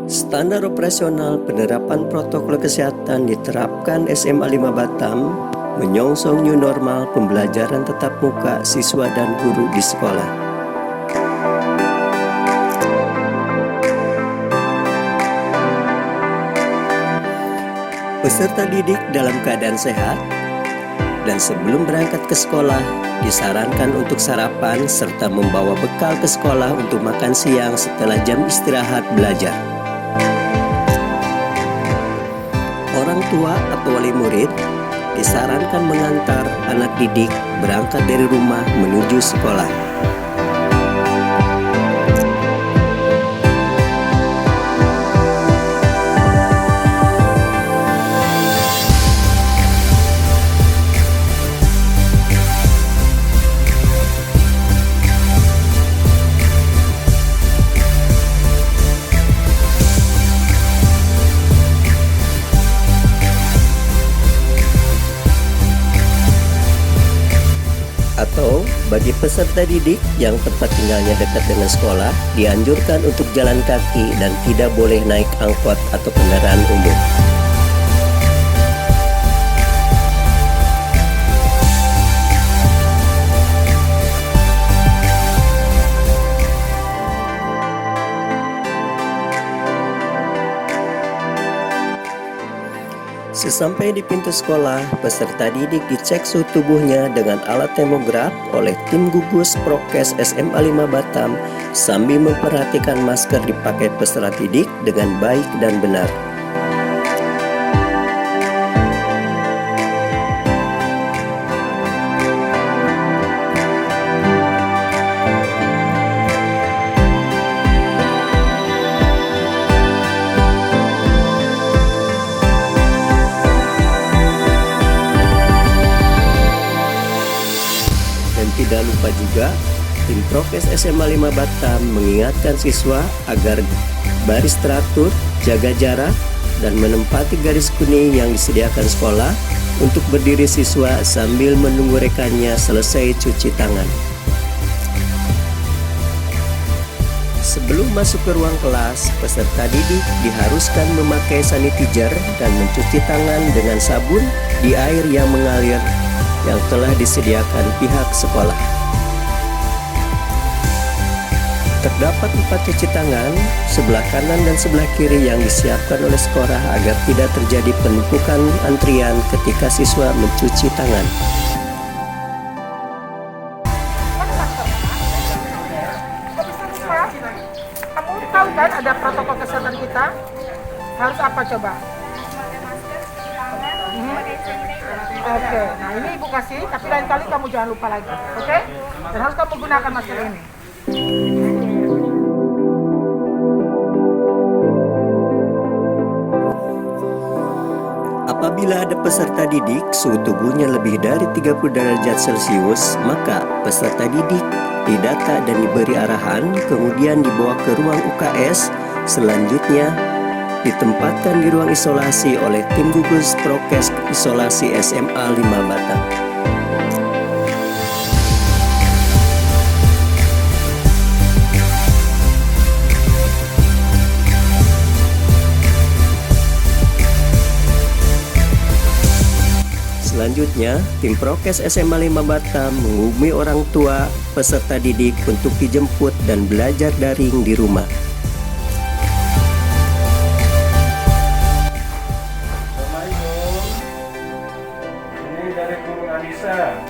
Standar operasional penerapan protokol kesehatan diterapkan SMA 5 Batam, menyongsong new normal pembelajaran tatap muka siswa dan guru di sekolah. Peserta didik dalam keadaan sehat dan sebelum berangkat ke sekolah disarankan untuk sarapan serta membawa bekal ke sekolah untuk makan siang setelah jam istirahat belajar. Orang tua atau wali murid disarankan mengantar anak didik berangkat dari rumah menuju sekolah. Atau bagi peserta didik yang tempat tinggalnya dekat dengan sekolah, dianjurkan untuk jalan kaki dan tidak boleh naik angkot atau kendaraan umum. Sesampai di pintu sekolah, peserta didik dicek suhu tubuhnya dengan alat termograf oleh tim gugus Prokes SMA 5 Batam sambil memperhatikan masker dipakai peserta didik dengan baik dan benar. Tidak lupa juga, tim Prokes SMA 5 Batam mengingatkan siswa agar baris teratur, jaga jarak, dan menempati garis kuning yang disediakan sekolah untuk berdiri siswa sambil menunggu rekannya selesai cuci tangan. Sebelum masuk ke ruang kelas, peserta didik diharuskan memakai sanitizer dan mencuci tangan dengan sabun di air yang mengalir yang telah disediakan pihak sekolah. Terdapat 4 cuci tangan, sebelah kanan dan sebelah kiri yang disiapkan oleh sekolah agar tidak terjadi penumpukan antrian ketika siswa mencuci tangan. Kamu tahu kan ada protokol kesehatan kita? Harus apa coba? Oke, nah ini ibu kasih, tapi lain kali kamu jangan lupa lagi, oke? Dan harus kamu gunakan masker ini. Apabila ada peserta didik suhu tubuhnya lebih dari 30 derajat Celcius, maka peserta didik didata dan diberi arahan, kemudian dibawa ke ruang UKS, selanjutnya ditempatkan di ruang isolasi oleh tim gugus Prokes Isolasi SMA 5 Batam. Selanjutnya, tim Prokes SMA 5 Batam menghubungi orang tua peserta didik untuk dijemput dan belajar daring di rumah. Dari Guru Anissa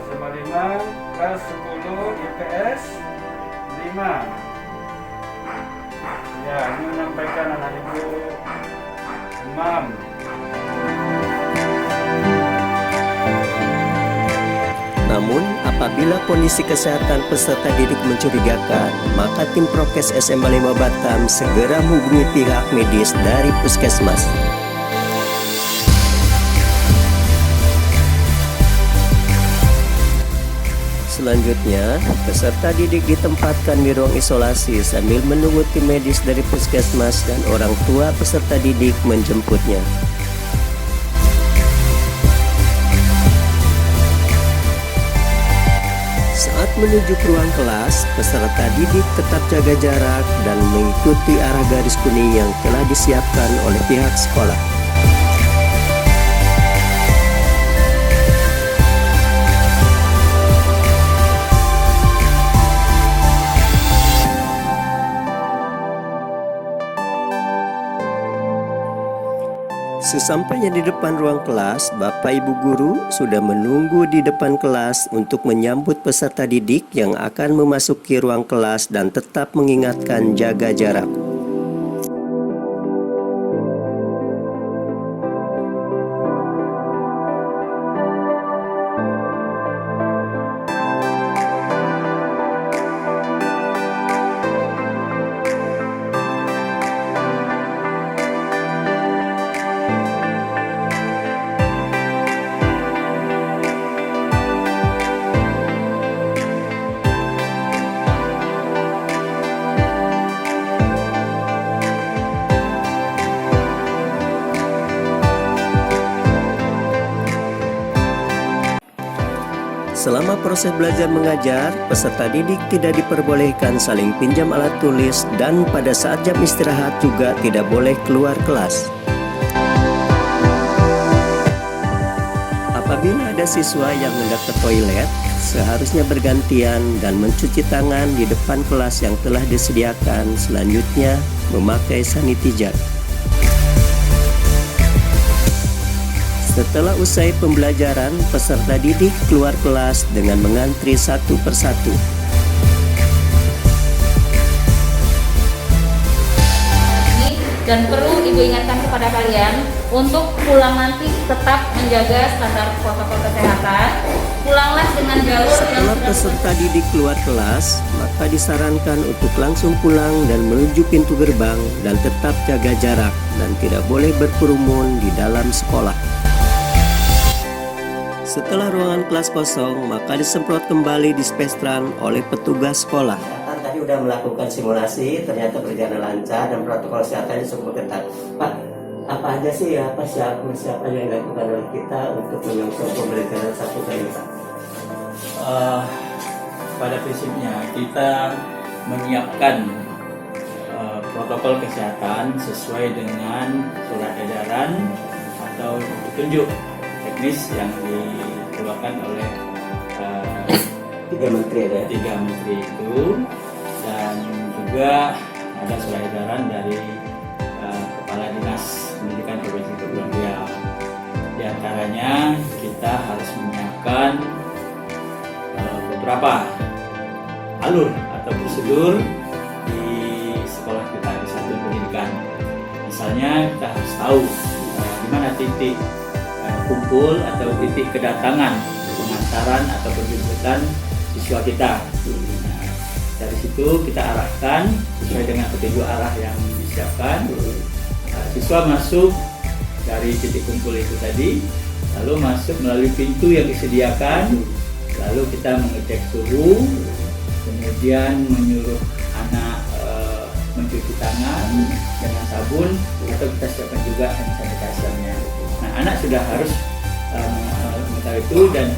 SMA 5 kelas 10 IPS 5. Ya, ini menyampaikan anak ibu demam. Namun, apabila kondisi kesehatan peserta didik mencurigakan, maka tim Prokes SMA 5 Batam segera menghubungi pihak medis dari puskesmas. Selanjutnya, peserta didik ditempatkan di ruang isolasi sambil menunggu tim medis dari puskesmas dan orang tua peserta didik menjemputnya. Saat menuju ke ruang kelas, peserta didik tetap jaga jarak dan mengikuti arah garis kuning yang telah disiapkan oleh pihak sekolah. Sesampainya di depan ruang kelas, Bapak Ibu Guru sudah menunggu di depan kelas untuk menyambut peserta didik yang akan memasuki ruang kelas dan tetap mengingatkan jaga jarak. Selama proses belajar mengajar, peserta didik tidak diperbolehkan saling pinjam alat tulis dan pada saat jam istirahat juga tidak boleh keluar kelas. Apabila ada siswa yang hendak ke toilet, seharusnya bergantian dan mencuci tangan di depan kelas yang telah disediakan, selanjutnya memakai sanitizer. Setelah usai pembelajaran, peserta didik keluar kelas dengan mengantri satu persatu. Dan perlu Ibu ingatkan kepada kalian untuk pulang nanti tetap menjaga standar protokol kesehatan. Pulanglah dengan jalur Setelah peserta didik keluar kelas, maka disarankan untuk langsung pulang dan menuju pintu gerbang dan tetap jaga jarak dan tidak boleh berkerumun di dalam sekolah. Setelah ruangan kelas kosong, maka disemprot kembali dispestran oleh petugas sekolah. Tadi sudah melakukan simulasi, ternyata berjalan lancar dan protokol kesehatannya cukup ketat. Pak, apa aja sih persiapan yang dilakukan oleh kita untuk menyongsong pembelajaran satu kali ini, Pak? Pada prinsipnya kita menyiapkan protokol kesehatan sesuai dengan surat edaran atau petunjuk teknis yang dikeluarkan oleh tiga menteri itu, dan juga ada surat edaran dari Kepala Dinas Pendidikan Provinsi Kepulauan Riau. Di antaranya kita harus menyiapkan beberapa alur atau prosedur di sekolah kita di satuan pendidikan. Misalnya kita harus tahu di mana titik kumpul atau titik kedatangan pengantaran atau penjemputan siswa kita. Nah, dari situ kita arahkan sesuai dengan petunjuk arah yang disiapkan. Siswa masuk dari titik kumpul itu tadi, lalu masuk melalui pintu yang disediakan, lalu kita mengecek suhu, kemudian menyuruh anak mencuci tangan dengan sabun atau kita siapkan juga hand sanitizer-nya. Nah, anak sudah harus mengetahui itu dan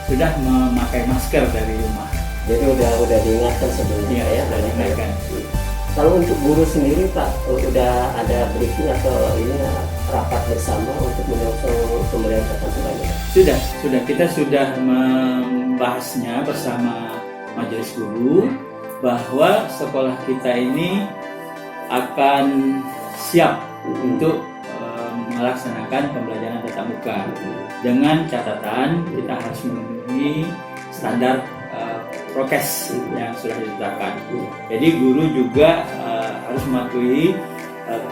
sudah memakai masker dari rumah. Jadi udah diingatkan sebelumnya ya, sudah diingatkan. Kalau untuk guru sendiri Pak, udah ada briefing atau ini rapat bersama untuk menyongsong pembelajaran tatap muka ini? Sudah kita sudah membahasnya bersama majelis guru bahwa sekolah kita ini akan siap untuk melaksanakan pembelajaran tatap muka dengan catatan kita harus memenuhi standar prokes yang sudah ditetapkan. Jadi guru juga harus mematuhi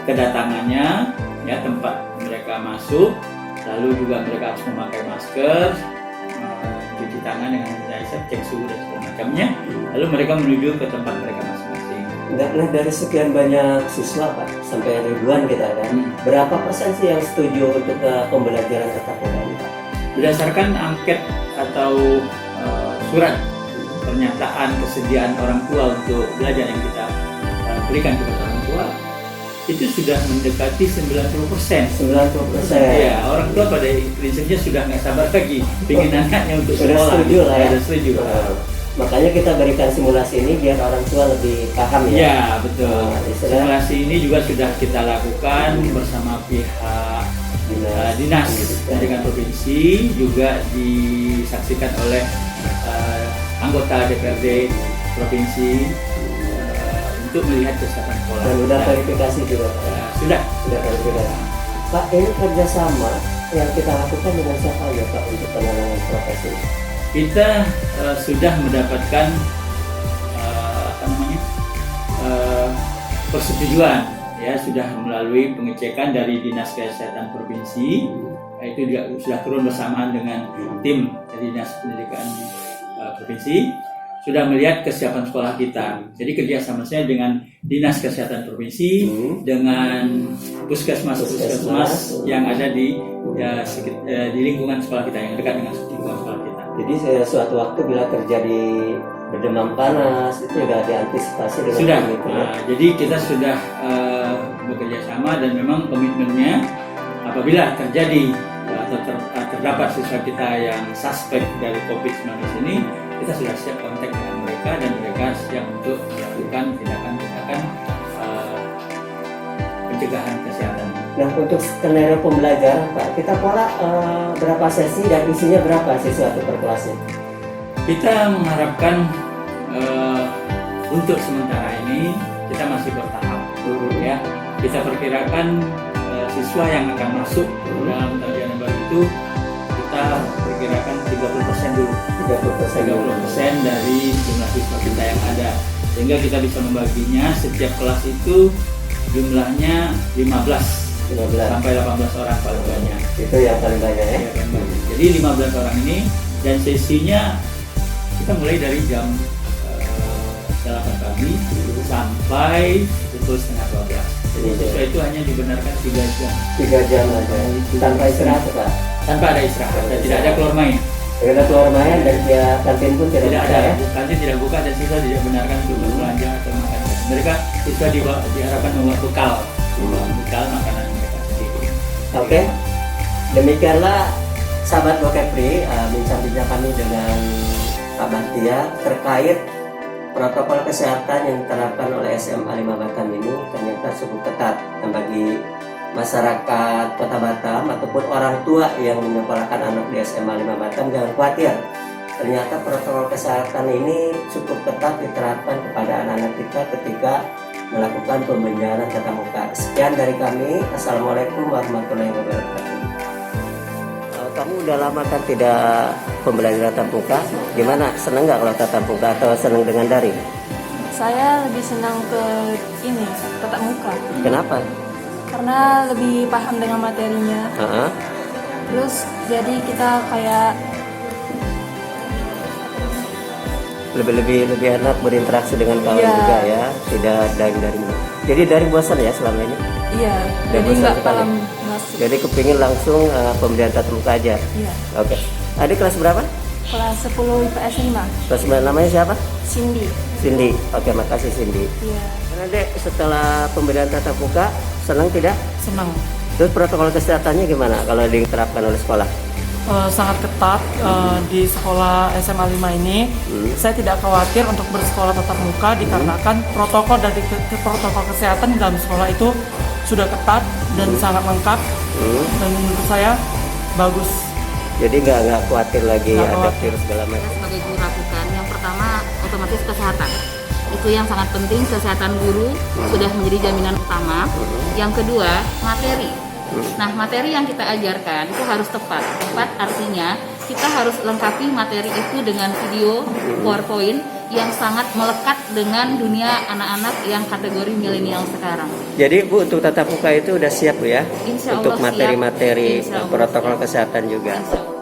kedatangannya, ya, tempat mereka masuk, lalu juga mereka harus memakai masker, cuci tangan dengan sanitizer, cek suhu dan segala macamnya, lalu mereka menuju ke tempat mereka masing-masing. Nah, dari sekian banyak siswa Pak, sampai ribuan kita kan, berapa persen sih yang setuju untuk pembelajaran tatap muka ini Pak? Berdasarkan angket atau surat pernyataan kesediaan orang tua untuk belajar yang kita berikan kepada orang tua, itu sudah mendekati 90%. 90%. Ya, orang tua pada prinsipnya sudah nggak sabar lagi ingin anaknya untuk sudah sekolah. Setuju lah ya. Sudah setuju. Makanya kita berikan simulasi ini biar orang tua lebih paham ya. Ya, betul. Istilah Simulasi ini juga sudah kita lakukan bersama pihak dinas pendidikan provinsi, juga disaksikan oleh anggota DPRD provinsi untuk melihat kesiapan sekolah. Dan udah verifikasi juga. Sudah. Verifikasi. Pak, ini kerjasama yang kita lakukan dengan siapa ya Pak untuk penanganan profesi? Kita sudah mendapatkan persetujuan, ya, sudah melalui pengecekan dari Dinas Kesehatan Provinsi. Itu juga sudah turun bersamaan dengan tim dari Dinas Pendidikan Provinsi, sudah melihat kesiapan sekolah kita. Jadi kerjasamanya dengan Dinas Kesehatan Provinsi, dengan puskesmas yang ada di lingkungan sekolah kita, yang dekat dengan lingkungan sekolah kita. Jadi suatu waktu bila terjadi berdemam panas itu sudah diantisipasi dengan Sudah. itu, ya? Jadi kita sudah bekerja sama, dan memang komitmennya apabila terjadi atau terdapat siswa kita yang suspek dari COVID-19 ini, kita sudah siap kontak dengan mereka, dan mereka siap untuk melakukan tindakan-tindakan pencegahan kesehatan. Nah, untuk skenario pembelajaran Pak, kita pola berapa sesi dan isinya berapa siswa per kelasnya? Kita mengharapkan untuk sementara ini kita masih bertahap, ya. Kita perkirakan siswa yang akan masuk dalam tagihan yang baru itu kita perkirakan 30% dulu. 30% dari jumlah siswa kita yang ada, sehingga kita bisa membaginya. Setiap kelas itu jumlahnya 15 sampai 18 orang paling banyak. Itu yang paling banyak ya? Ya, paling banyak. Jadi 15 orang ini, dan sesinya kita mulai dari jam 8 pagi sampai pukul setengah 12. Jadi siswa itu hanya dibenarkan 3 jam. 3 jam aja, tanpa istirahat Pak? Tanpa ada istirahat, dan tidak ada keluar main. Tidak ada keluar main, dan dia kantin pun tidak Tidak buka, ada, ya? kantin tidak buka, dan siswa tidak benarkan untuk berbelanja atau makan. Mereka siswa diharapkan membawa bekal makanan mereka sendiri. Oke, demikianlah sahabat Bokepri, bincang-bincang kami dengan Pak Bahtia terkait protokol kesehatan yang diterapkan oleh SMA 5 Batam ini ternyata cukup ketat, dan bagi masyarakat Kota Batam ataupun orang tua yang menyekolahkan anak di SMA 5 Batam jangan khawatir. Ternyata protokol kesehatan ini cukup ketat diterapkan kepada anak-anak kita ketika melakukan pembelajaran tatap muka. Sekian dari kami. Assalamualaikum warahmatullahi wabarakatuh. Kamu udah lama kan tidak pembelajaran tatap muka? Gimana? Seneng nggak kalau tatap muka atau seneng dengan daring? Saya lebih senang ke ini, tatap muka. Kenapa? Karena lebih paham dengan materinya. Terus jadi kita kayak lebih enak berinteraksi dengan kawan Iya. juga ya, tidak daring. Jadi dari bosan ya selama ini? iya, Udah jadi bosan nggak sekali? paham masuk. Jadi kepingin langsung pembelajaran tatap muka aja? Iya. Oke. Adik kelas berapa? Kelas 10 IPS 5, Kelas 9, namanya siapa? Cindy. Cindy. Oke, makasih Cindy. Iya. Karena Dek, setelah pembelajaran tatap muka, senang tidak? Senang. Terus protokol kesehatannya gimana kalau diterapkan oleh sekolah? Sangat ketat di sekolah SMA 5 ini. Saya tidak khawatir untuk bersekolah tatap muka dikarenakan protokol kesehatan dalam sekolah itu sudah ketat dan sangat lengkap, dan menurut saya bagus. Jadi nggak khawatir lagi Nggak ada khawatir. virus segala macam. Sebagai guru lakukan, yang pertama otomatis kesehatan. Itu yang sangat penting, kesehatan guru sudah menjadi jaminan utama. Yang kedua, materi. Nah, materi yang kita ajarkan itu harus tepat. Tepat artinya kita harus lengkapi materi itu dengan video PowerPoint yang sangat melekat dengan dunia anak-anak yang kategori milenial sekarang. Jadi Bu, untuk tatap muka itu udah siap Bu ya? Insya Allah Untuk materi-materi siap. Insya Allah protokol siap. kesehatan juga. Insya Allah.